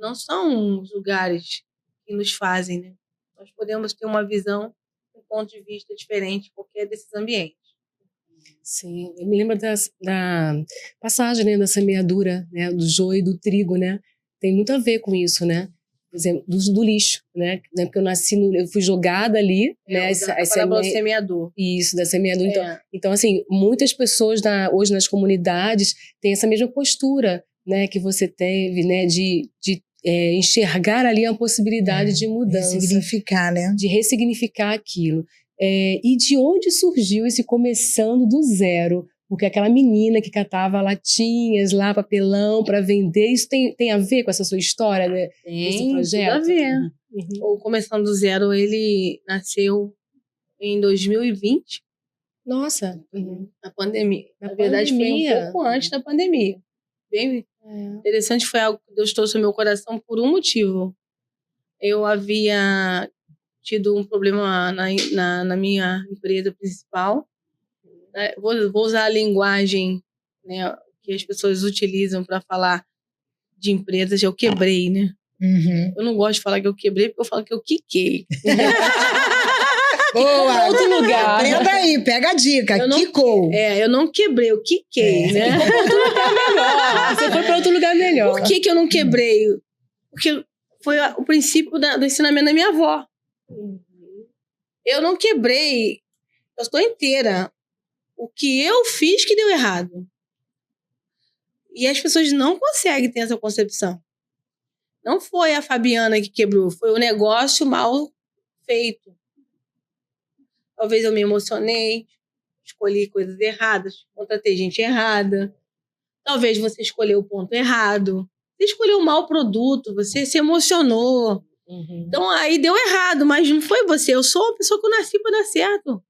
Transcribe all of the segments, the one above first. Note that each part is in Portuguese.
não são os lugares que nos fazem, né? Nós podemos ter uma visão, um ponto de vista diferente em qualquer desses ambientes. Sim, eu me lembro da passagem, né, da semeadura, né, do joio e do trigo, né? Tem muito a ver com isso, né? Por exemplo, do lixo, né? Porque eu fui jogada ali, né? O semeador. Isso, da semeadura. Então, assim, muitas pessoas hoje nas comunidades têm essa mesma postura, né, que você teve, né, de enxergar ali a possibilidade de mudança. Ressignificar, né? De ressignificar aquilo. E de onde surgiu esse começando do zero? Porque aquela menina que catava latinhas lá, papelão para vender, isso tem a ver com essa sua história, né? Tem, tudo a ver. O Começando do Zero, ele nasceu em 2020. Nossa. Na pandemia. Na verdade, foi um pouco antes da pandemia. Bem interessante, foi algo que Deus trouxe ao meu coração por um motivo. Eu havia tido um problema na minha empresa principal. Vou usar a linguagem, né, que as pessoas utilizam para falar de empresas. Eu quebrei, né? Eu não gosto de falar que eu quebrei, porque eu falo que eu quiquei. Boa! Outro lugar. Aprenda aí, pega a dica. Quicou. Eu não quebrei, eu quiquei, né? Você foi para outro lugar melhor. Você foi para outro lugar melhor. Por que eu não quebrei? Porque foi o princípio do ensinamento da minha avó. Eu não quebrei. Eu estou inteira. O que eu fiz que deu errado. E as pessoas não conseguem ter essa concepção. Não foi a Fabiana que quebrou, foi o negócio mal feito. Talvez eu me emocionei, escolhi coisas erradas, contratei gente errada. Talvez você escolheu o ponto errado. Você escolheu um mau produto, você se emocionou. Então aí deu errado, mas não foi você. Eu sou uma pessoa que eu nasci para dar certo.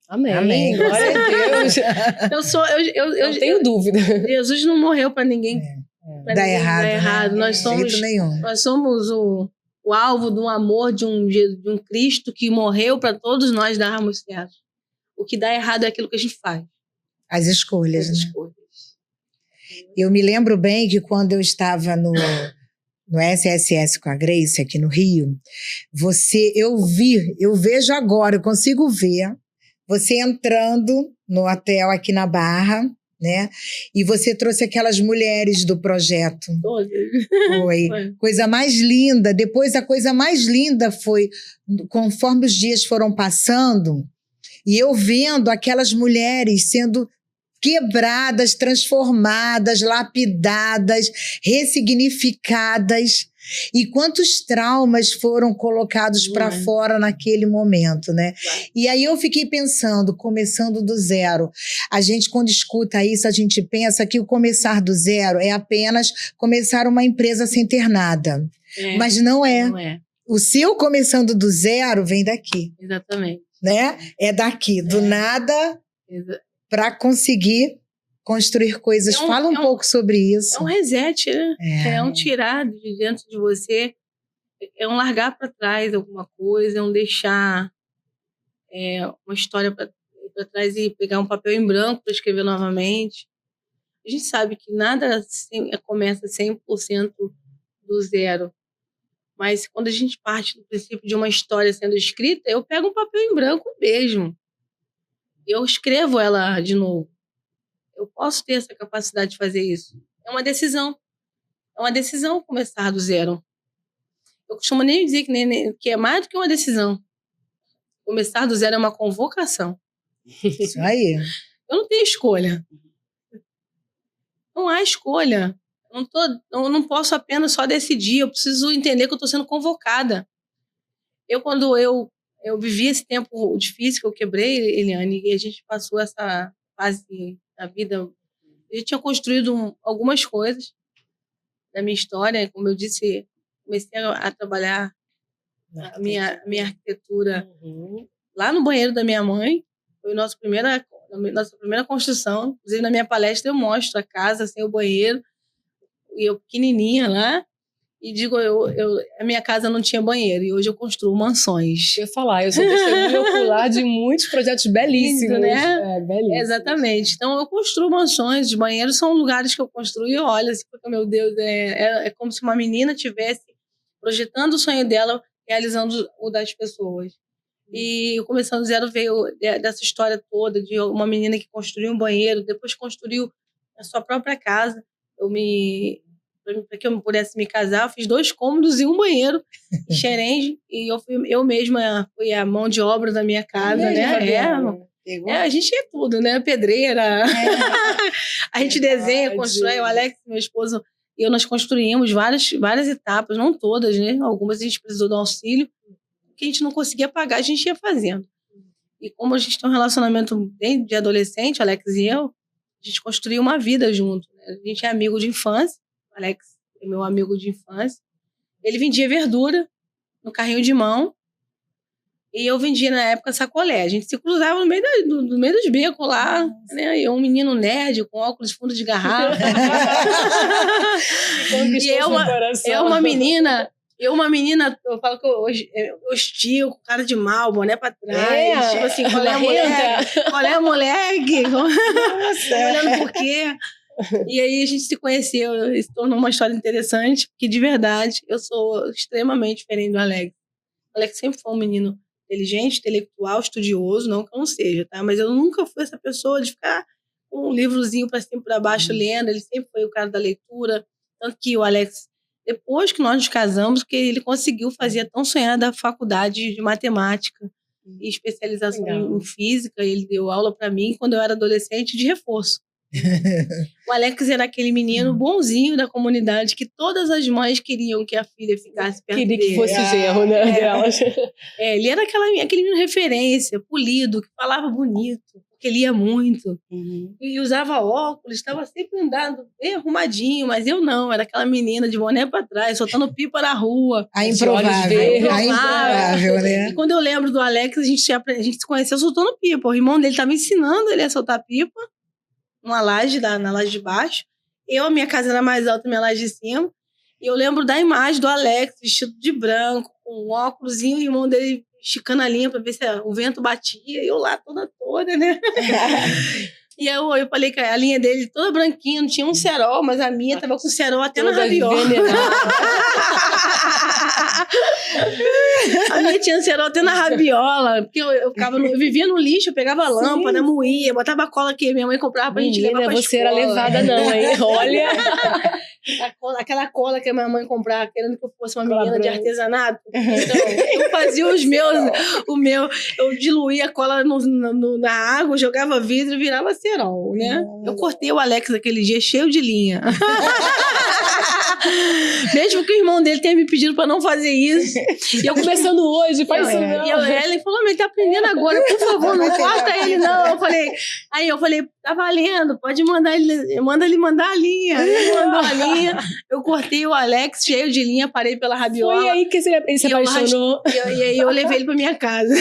Amém. Glória a Deus. Eu não tenho dúvida. Jesus não morreu para ninguém. Dá errado. Né? Nós somos o alvo de um amor de um Cristo que morreu para todos nós darmos certo. O que dá errado é aquilo que a gente faz. As escolhas, né? Eu me lembro bem que quando eu estava no SSS com a Grace, aqui no Rio, eu vejo agora, eu consigo ver você entrando no hotel aqui na Barra, né? E você trouxe aquelas mulheres do projeto. Foi. Coisa mais linda. Depois a coisa mais linda foi, conforme os dias foram passando, e eu vendo aquelas mulheres sendo quebradas, transformadas, lapidadas, ressignificadas. E quantos traumas foram colocados para fora naquele momento, né? E aí eu fiquei pensando, começando do zero. A gente, quando escuta isso, a gente pensa que o começar do zero é apenas começar uma empresa sem ter nada. Mas não é. Não é. O seu começando do zero vem daqui. Exatamente. Né? É daqui, do nada, para conseguir construir coisas. Fala um pouco sobre isso. É um reset, né? É um tirar de dentro de você, é um largar para trás alguma coisa, é um deixar uma história para trás e pegar um papel em branco para escrever novamente. A gente sabe que nada começa 100% do zero. Mas quando a gente parte do princípio de uma história sendo escrita, eu pego um papel em branco mesmo. E eu escrevo ela de novo. Eu posso ter essa capacidade de fazer isso. É uma decisão. É uma decisão começar do zero. Eu costumo nem dizer que é mais do que uma decisão. Começar do zero é uma convocação. Isso aí. Eu não tenho escolha. Não há escolha. Eu não posso apenas só decidir. Eu preciso entender que eu estou sendo convocada. Quando eu vivi esse tempo difícil que eu quebrei, Eliane, e a gente passou essa fase da vida, eu tinha construído algumas coisas da minha história. Como eu disse, comecei a trabalhar a minha arquitetura lá no banheiro da minha mãe. Foi nossa primeira construção. Inclusive, na minha palestra eu mostro a casa sem o banheiro, e eu pequenininha lá. E digo, a minha casa não tinha banheiro e hoje eu construo mansões. Eu ia falar, eu sou testemunha ocular de muitos projetos belíssimos. Né? Belíssimos. Exatamente. Então eu construo mansões, os banheiros são lugares que eu construo e olho assim, porque, meu Deus, é como se uma menina tivesse projetando o sonho dela, realizando o das pessoas. E o Começando do Zero veio dessa história toda de uma menina que construiu um banheiro, depois construiu a sua própria casa. Para que eu pudesse me casar, eu fiz 2 cômodos e um banheiro em Xerém, e eu mesma fui a mão de obra da minha casa, né? A gente é tudo, né? Pedreira. A gente desenha, constrói. O Alex, meu esposo, e eu, nós construímos várias etapas, não todas, né? Algumas a gente precisou do auxílio, que a gente não conseguia pagar, a gente ia fazendo. E como a gente tem um relacionamento bem de adolescente, Alex e eu, a gente construiu uma vida junto, né? A gente é amigo de infância. Alex é meu amigo de infância. Ele vendia verdura no carrinho de mão e eu vendia, na época, sacolé. A gente se cruzava no meio dos becos lá, né? E um menino nerd com óculos fundo de garrafa. E uma menina, eu falo que eu hostil, com cara de mal, boné pra trás. Tipo assim, qual é a moleque? Qual é a moleque? Olhando por quê? E aí a gente se conheceu e se tornou uma história interessante, porque de verdade eu sou extremamente diferente do Alex. O Alex sempre foi um menino inteligente, intelectual, estudioso, não que eu não seja, tá? Mas eu nunca fui essa pessoa de ficar com um livrozinho para cima e para baixo lendo, ele sempre foi o cara da leitura. Tanto que o Alex, depois que nós nos casamos, que ele conseguiu fazer a tão sonhada faculdade de matemática e especialização em física, ele deu aula para mim quando eu era adolescente de reforço. O Alex era aquele menino bonzinho da comunidade que todas as mães queriam que a filha ficasse perto dele. Queria que fosse genro, né? Delas. Ele era aquele menino referência, polido, que falava bonito, que lia muito, e usava óculos, estava sempre andando bem arrumadinho, mas eu não, era aquela menina de boné pra trás, soltando pipa na rua. A improvável, né? E quando eu lembro do Alex, a gente se conheceu soltando pipa. O irmão dele estava ensinando ele a soltar pipa, na laje de baixo. A minha casa era mais alta, minha laje de cima. E eu lembro da imagem do Alex, vestido de branco, com um óculosinho, e o irmão dele esticando a linha para ver se o vento batia. E eu lá toda, né? E eu falei que a linha dele toda branquinha, não tinha um cerol, mas a minha tava com cerol até na rabiola. A minha tinha cerol até na rabiola, porque eu vivia no lixo, eu pegava lâmpada, moía, botava cola que minha mãe comprava pra gente levar pra escola. Você era levada não, hein? Olha... Aquela cola que a minha mãe comprava, querendo que eu fosse uma menina de artesanato. Então, eu fazia eu diluía a cola na água, jogava vidro e virava cerol, né? Eu cortei o Alex aquele dia cheio de linha. Mesmo que o irmão dele tenha me pedido pra não fazer isso. E eu começando hoje, faz isso não. E ele falou, mas ele tá aprendendo agora, por favor, não corta ele não. Eu falei, tá valendo, pode mandar ele, manda ele mandar a linha. Ele mandou a linha. Eu cortei o Alex cheio de linha, parei pela rabiola. Foi aí que ele se apaixonou. E aí eu levei ele pra minha casa.